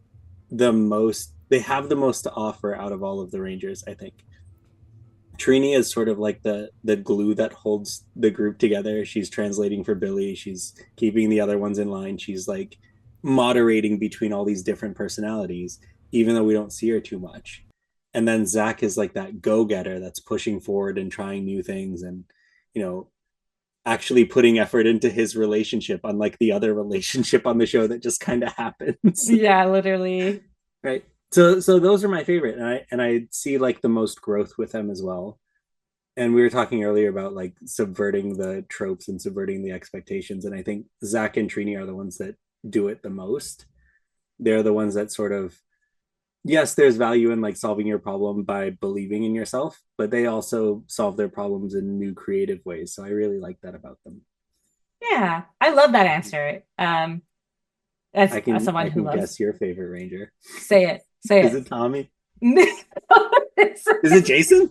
the most, they have the most to offer out of all of the Rangers, I think. Trini is sort of like the glue that holds the group together. She's translating for Billy. She's keeping the other ones in line. She's moderating between all these different personalities, even though we don't see her too much. And then Zach is that go-getter that's pushing forward and trying new things and, actually putting effort into his relationship, unlike the other relationship on the show that just kind of happens. Yeah, literally. Right. So those are my favorite, and I see the most growth with them as well. And we were talking earlier about subverting the tropes and subverting the expectations, and I think Zach and Trini are the ones that do it the most. They're the ones that sort of, yes, there's value in solving your problem by believing in yourself, but they also solve their problems in new creative ways. So I really like that about them. Yeah, I love that answer. I can guess your favorite Ranger. Say it. Is it Tommy? Is it Jason?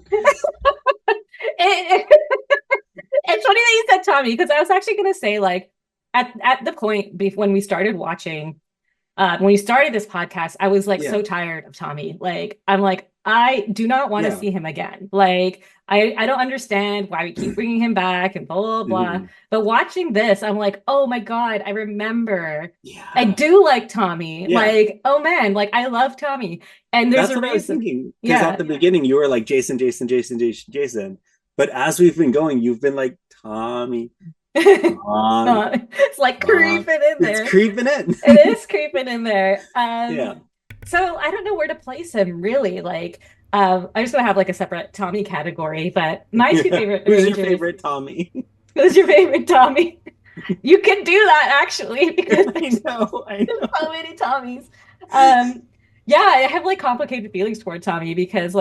It's funny that you said Tommy, because I was actually going to say at the point when we started watching, when we started this podcast, I was so tired of Tommy. I'm I do not want to see him again. I don't understand why we keep bringing him back and blah, blah, blah. But watching this, I'm oh my God, I remember. Yeah. I do like Tommy. Yeah. Oh man, I love Tommy. And there's a reason. I was thinking. Because at the beginning, you were Jason. But as we've been going, you've been Tommy. It's creeping in there. It's creeping in. It is creeping in there. So I don't know where to place him really. I just want to have a separate Tommy category, but my two favorite Who's Rangers. Your favorite Tommy? Who's your favorite Tommy? You can do that actually, because I know. There's so many Tommies. I have complicated feelings toward Tommy because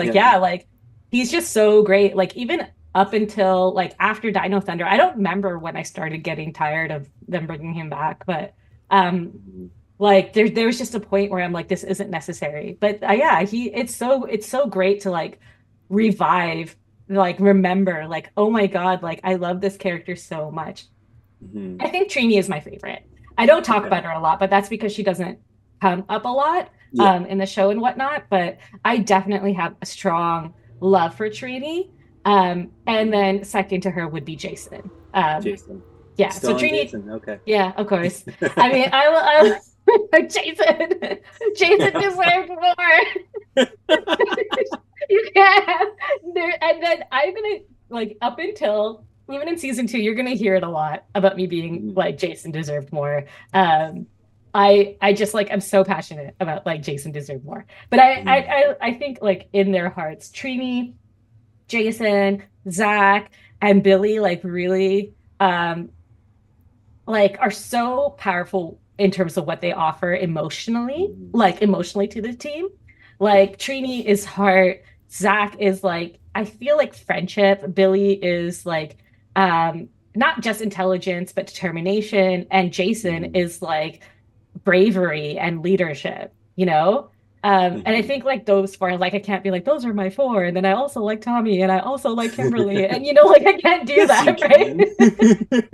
he's just so great. Even up until after Dino Thunder, I don't remember when I started getting tired of them bringing him back, but there was just a point where I'm this isn't necessary. But it's so great to revive like remember like, oh my God, like I love this character so much. Mhm. I think Trini is my favorite. I don't talk Okay. about her a lot, but that's because she doesn't come up a lot Yeah. in the show and whatnot. But I definitely have a strong love for Trini. And then second to her would be Jason. Jason. Yeah, Still so on Trini, Jason. Okay. yeah, of course. I mean, Jason, Jason deserved more. You can't have there, and then I'm gonna like up until even in season 2, you're gonna hear it a lot about me being Mhm. like Jason deserved more. Um, I just like I'm so passionate about like Jason deserved more. But I think like in their hearts, Trini, Jason, Zach, and Billy like really like are so powerful in terms of what they offer emotionally, Mhm. like emotionally to the team. Yeah. Like Trini is heart, Zach is like I feel like friendship, Billy is like not just intelligence but determination, and Jason Mhm. is like bravery and leadership, you know? And I Mhm. think like those four, like I can't be like, those are my four. And then I also like Tommy and I also like Kimberly. And you know, like I can't do Yes, you that, right? can.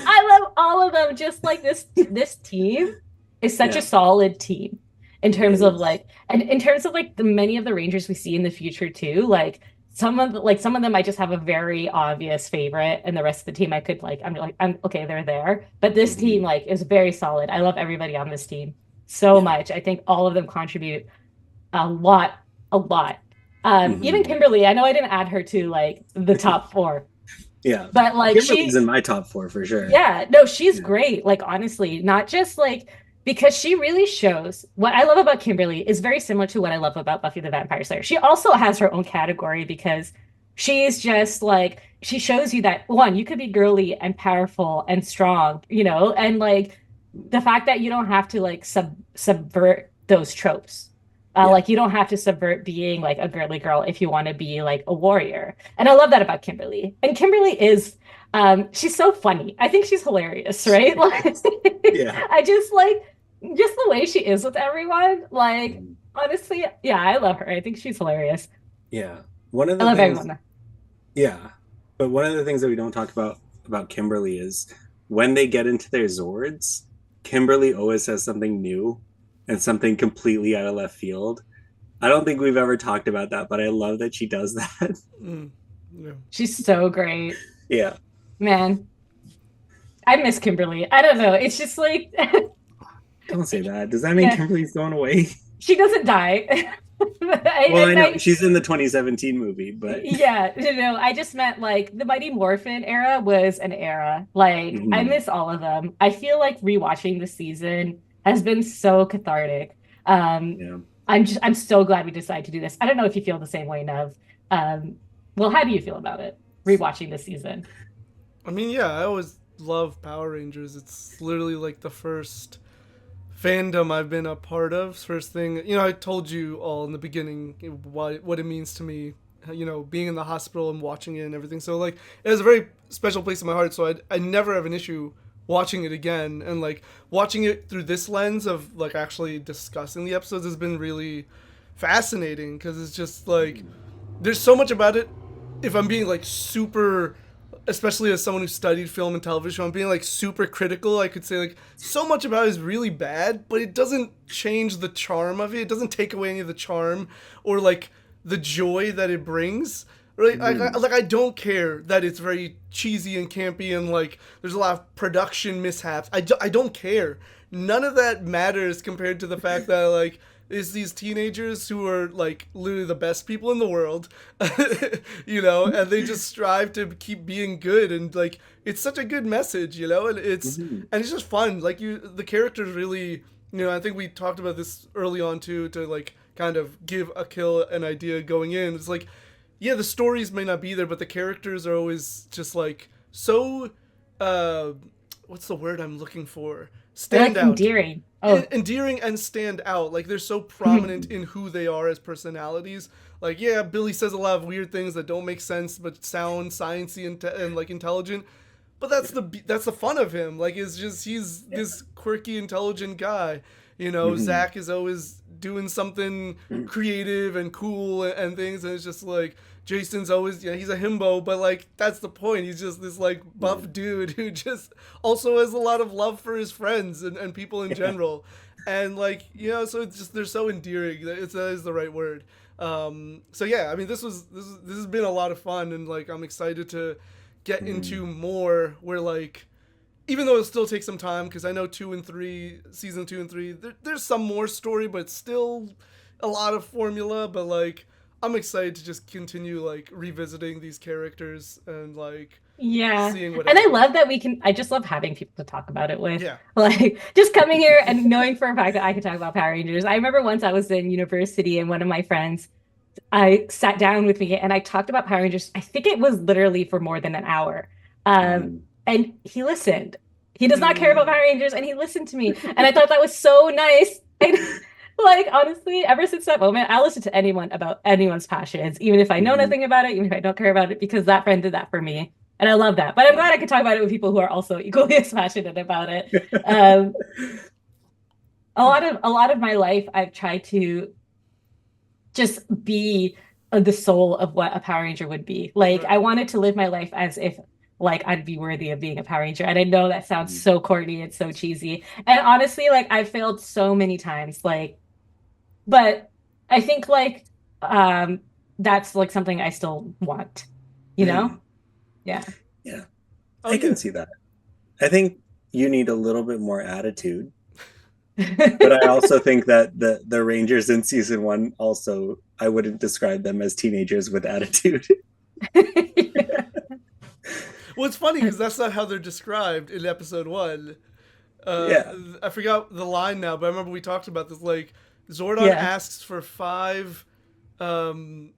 I love all of them. Just like this team is such a Yeah, solid team in it terms of is. like, and in terms of like the many of the Rangers we see in the future too. Like some of them I just have a very obvious favorite, and the rest of the team I could like I'm okay, they're there. But this team Mhm. like is very solid. I love everybody on this team so Yeah. much. I think all of them contribute a lot, a lot. Even Mhm. Kimberly, I know I didn't add her to like the top four, Yeah. but like Kimberly's she in my top 4 for sure. yeah, no, she's Yeah. great. Like honestly, not just like because she really shows what I love about Kimberly is very similar to what I love about Buffy the Vampire Slayer. She also has her own category because she's just like she shows you that one, you could be girly and powerful and strong, you know, and like the fact that you don't have to like subvert those tropes. Yeah. Like you don't have to subvert being like a girly girl if you want to be like a warrior. And I love that about Kimberly. And Kimberly is she's so funny. I think she's hilarious, right? Like Yeah. I just like just the way she is with everyone. Like Mhm. honestly, yeah, I love her. I think she's hilarious. Yeah. One of I the love things, everyone. yeah. But one of the things that we don't talk about Kimberly is when they get into their Zords, Kimberly always says something new and something completely out of left field. I don't think we've ever talked about that, but I love that she does that. Mm. Yeah. She's so great. Yeah. Man, I miss Kimberly. I don't know. It's just like Don't say that. Does that mean yeah, Kimberly's going away? she doesn't die. Well, I know I she's in the 2017 movie, but yeah, you know, I just meant like the Mighty Morphin era was an era. Like I Mhm. miss all of them. I feel like rewatching the season has been so cathartic. Yeah. I'm so glad we decided to do this. I don't know if you feel the same way, Nev. Um, well, how do you feel about it? Rewatching this season. I mean, yeah, I always love Power Rangers. It's literally like the first fandom I've been a part of. First thing, you know, I told you all in the beginning what it means to me. You know, being in the hospital and watching it and everything. So like, it has a very special place in my heart. So I never have an issue watching it again, and like watching it through this lens of like actually discussing the episodes has been really fascinating because it's just like there's so much about it. If I'm being like super, especially as someone who studied film and television, I'm being like super critical. I could say like so much about it is really bad, but it doesn't change the charm of it. It doesn't take away any of the charm or like the joy that it brings. Right? Mhm. I don't care that it's very cheesy and campy and like there's a lot of production mishaps. I don't care. None of that matters compared to the fact that like is these teenagers who are like literally the best people in the world, you know, and they just strive to keep being good and like it's such a good message, you know, Mhm. and it's just fun. Like the characters really, you know, I think we talked about this early on too to like kind of give a kill an idea going in. It's like yeah, the stories may not be there, but the characters are always just like so. Uh, what's the word I'm looking for? They're Stand like out, endearing. Oh, endearing, and stand out. Like they're so prominent in who they are as personalities. Like yeah, Billy says a lot of weird things that don't make sense, but sound sciencey and like intelligent. But that's the fun of him. Like it's just he's this quirky, intelligent guy. You know, Mhm. Zach is always doing something creative and cool and things, and it's just like Jason's always, he's a himbo, but like that's the point. He's just this like buff dude who just also has a lot of love for his friends and people in general. And like, so it's just, they're so endearing. That is the right word. So yeah, I mean, this has been a lot of fun, and like I'm excited to get into more where like, even though it'll still take some time, because I know season 2 and 3, there's some more story, but still a lot of formula. But like, I'm excited to just continue like revisiting these characters and like seeing what. And I love that I just love having people to talk about it with. Yeah. Like just coming here and knowing for a fact that I could talk about Power Rangers. I remember once I was in university and one of my friends, I sat down with me and I talked about Power Rangers. I think it was literally for more than an hour. And he listened. He does not care about Power Rangers, and he listened to me. And I thought that was so nice. And like, honestly, ever since that moment, I'll listen to anyone about anyone's passions, even if I know nothing about it, even if I don't care about it, because that friend did that for me. And I love that. But I'm glad I could talk about it with people who are also equally as passionate about it. A lot of my life, I've tried to just be the soul of what a Power Ranger would be. Like, I wanted to live my life as if like I'd be worthy of being a Power Ranger. And I know that sounds so corny and so cheesy. And honestly, like I've failed so many times. Like, but I think like that's like something I still want, you know? Yeah. Yeah. I can see that. I think you need a little bit more attitude. But I also think that the Rangers in season 1 also, I wouldn't describe them as teenagers with attitude. Well, it's funny because that's not how they're described in episode 1. I forgot the line now, but I remember we talked about this. Like, Zordon asks for 5. I don't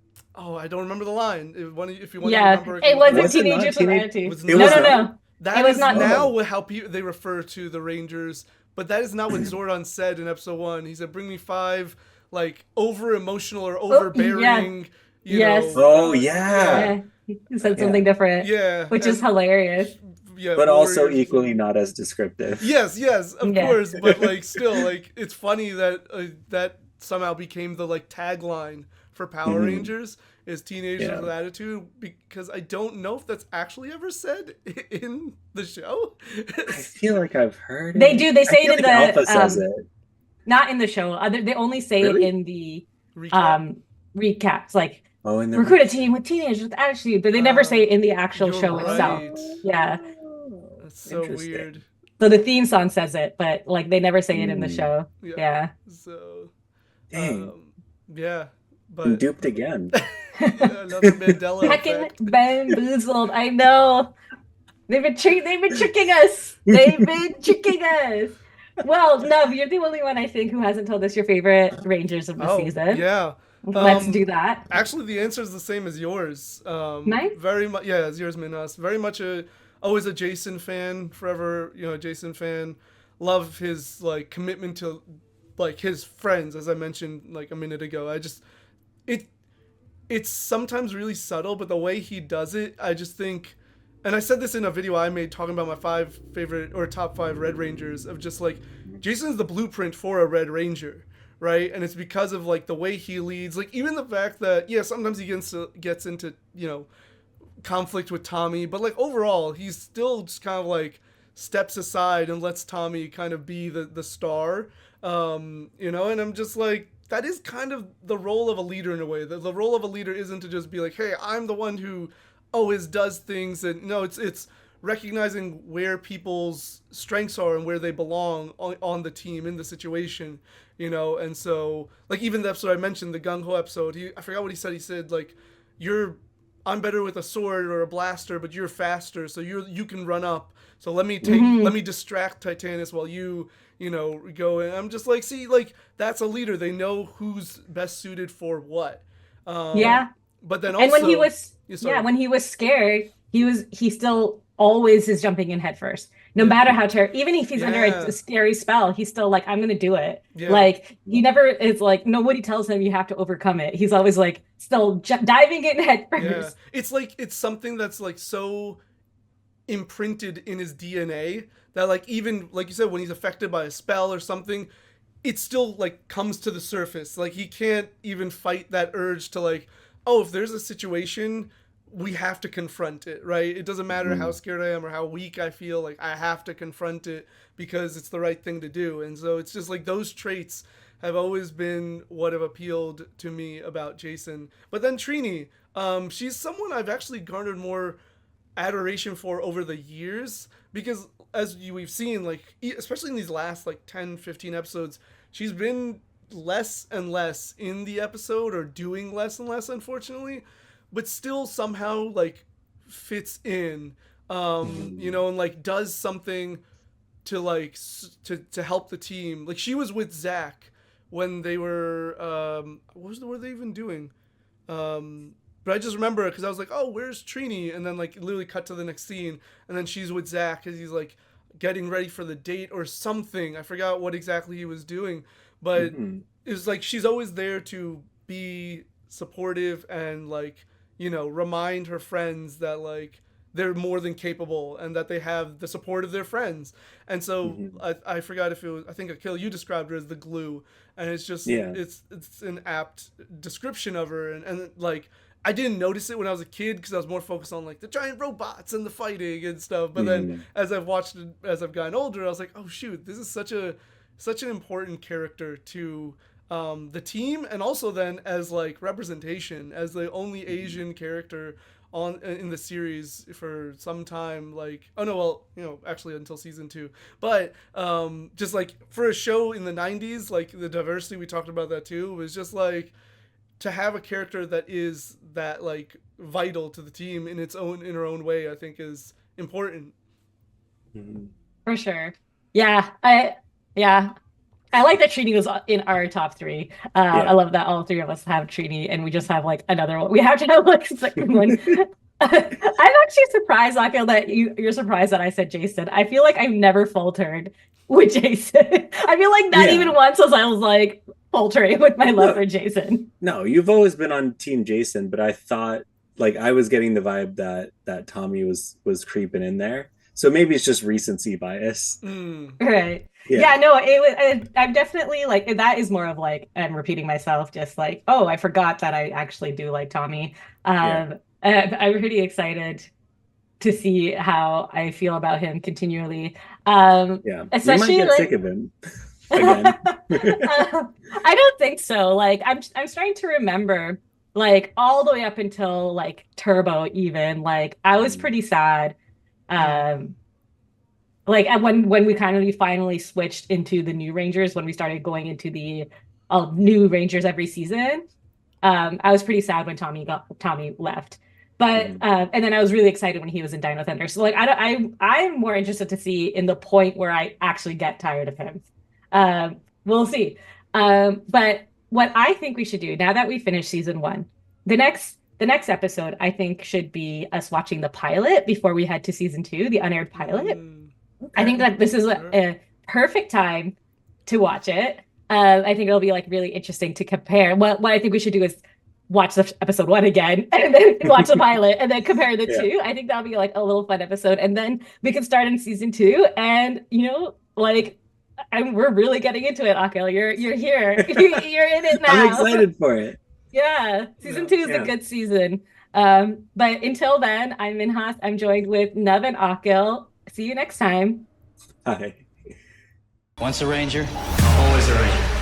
remember the line. If you want to remember, it wasn't teenagers with attitude. No. That is not now how they refer to the Rangers, but that is not what Zordon said in episode 1. He said, "Bring me 5 like over emotional or overbearing." You know, he said something different. Which is hilarious. Yeah, but also equally not as descriptive. Yes, of course. But like, still, like, it's funny that that somehow became the like tagline for Power Rangers is teenagers with attitude, because I don't know if that's actually ever said in the show. I feel like I've heard it. They do. They say it in the Alpha says it. Not in the show. They only say it in the recaps. Like, recruit a team with teenagers with attitude, but they never say it in the actual show itself. Yeah. That's so weird. So the theme song says it, but like they never say it in the show. Yeah. So, dang. But I'm duped again. Another Mandela effect. Bamboozled. I know. They've been tricking us. They've been tricking us. Well, no, you're the only one I think who hasn't told us your favorite Rangers of the season. Yeah. Let's do that. Actually, the answer is the same as yours. Nice. Very much. Yeah, as yours, Minas. Very much always a Jason fan. Forever, Jason fan. Love his like commitment to like his friends, as I mentioned like a minute ago. It's sometimes really subtle, but the way he does it, I just think, and I said this in a video I made talking about my 5 favorite or top 5 Red Rangers, of just like Jason's the blueprint for a Red Ranger, right? And it's because of like the way he leads, like even the fact that sometimes he gets into conflict with Tommy, but like overall he's still just kind of like steps aside and lets Tommy kind of be the star, and I'm just like, that is kind of the role of a leader in a way. The role of a leader isn't to just be like, hey, I'm the one who always does things. And no, it's recognizing where people's strengths are and where they belong on the team, in the situation, And so, like, even the episode I mentioned, the Gung Ho episode, I forgot what he said. He said, like, I'm better with a sword or a blaster, but you're faster, so you can run up. So let me distract Titanus while you go. And I'm just like, see, like, that's a leader. They know who's best suited for what. But then also, and when he was scared, he still always is jumping in head first. No matter how terrible, even if he's under a scary spell, he's still like, I'm gonna do it. Like, he never is like, nobody tells him you have to overcome it. He's always like still diving in head first. It's like, it's something that's like so imprinted in his DNA that, like, even like you said, when he's affected by a spell or something, it still like comes to the surface. Like, he can't even fight that urge to like oh, if there's a situation, we have to confront it, right? It doesn't matter how scared I am or how weak I feel, like I have to confront it because it's the right thing to do. And so it's just like those traits have always been what have appealed to me about Jason. But then Trini, she's someone I've actually garnered more adoration for over the years, because as we've seen, like especially in these last like 10, 15 episodes, she's been less and less in the episode, or doing less and less, unfortunately, but still somehow like fits in, you know, and like does something to like to help the team. Like she was with Zach when they were what were they even doing? But I just remember it because I was like, oh, where's Trini? And then like literally cut to the next scene, and then she's with Zach because he's like getting ready for the date or something. I forgot what exactly he was doing, but it was like she's always there to be supportive and like, you know, remind her friends that like they're more than capable and that they have the support of their friends. And so I forgot if it was, I think Akil, you described her as the glue, and it's just it's an apt description of her, and like I didn't notice it when I was a kid because I was more focused on like the giant robots and the fighting and stuff. But then as I've watched it, as I've gotten older, I was like, oh shoot, this is such an important character to the team, and also then as like representation, as the only Asian character in the series for some time. Like, oh no, well, you know, actually until season 2, but just like for a show in the 90s, like the diversity, we talked about that too, was just like to have a character that is that like vital to the team in her own way, I think is important. For sure. Yeah, I like that Trini was in our top 3. I love that all 3 of us have Trini, and we just have like another one. We have to have like a second one. I'm actually surprised, Akil, that you're surprised that I said Jason. I feel like I've never faltered with Jason. I feel like not even once was I was like faltering with my love for Jason. No, you've always been on Team Jason, but I thought like I was getting the vibe that Tommy was creeping in there. So maybe it's just recency bias. Right. Yeah, no, it was. I'm definitely like, that is more of like, I'm repeating myself, just like, oh, I forgot that I actually do like Tommy. I'm pretty excited to see how I feel about him continually. Especially you might get sick of him again. I don't think so. Like, I'm starting to remember, like all the way up until like Turbo, even like I was pretty sad. Like when we kind of finally switched into the new Rangers, when we started going into the new Rangers every season, I was pretty sad when Tommy left. But and then I was really excited when he was in Dino Thunder. So like I'm more interested to see in the point where I actually get tired of him. We'll see. But what I think we should do now that we finished season 1, the next episode I think should be us watching the pilot before we head to season 2, the unaired pilot. I think that this is a perfect time to watch it. I think it'll be like really interesting to compare. What I think we should do is watch the episode 1 again, and then watch the pilot, and then compare the two. I think that'll be like a little fun episode, and then we can start in season 2. And you know, like, we're really getting into it, Akil. You're here. You're in it now. I'm excited for it. Yeah, season 2 is a good season. But until then, I'm Minhas. I'm joined with Nev and Akil. See you next time. Hi. Once a Ranger, Always a Ranger.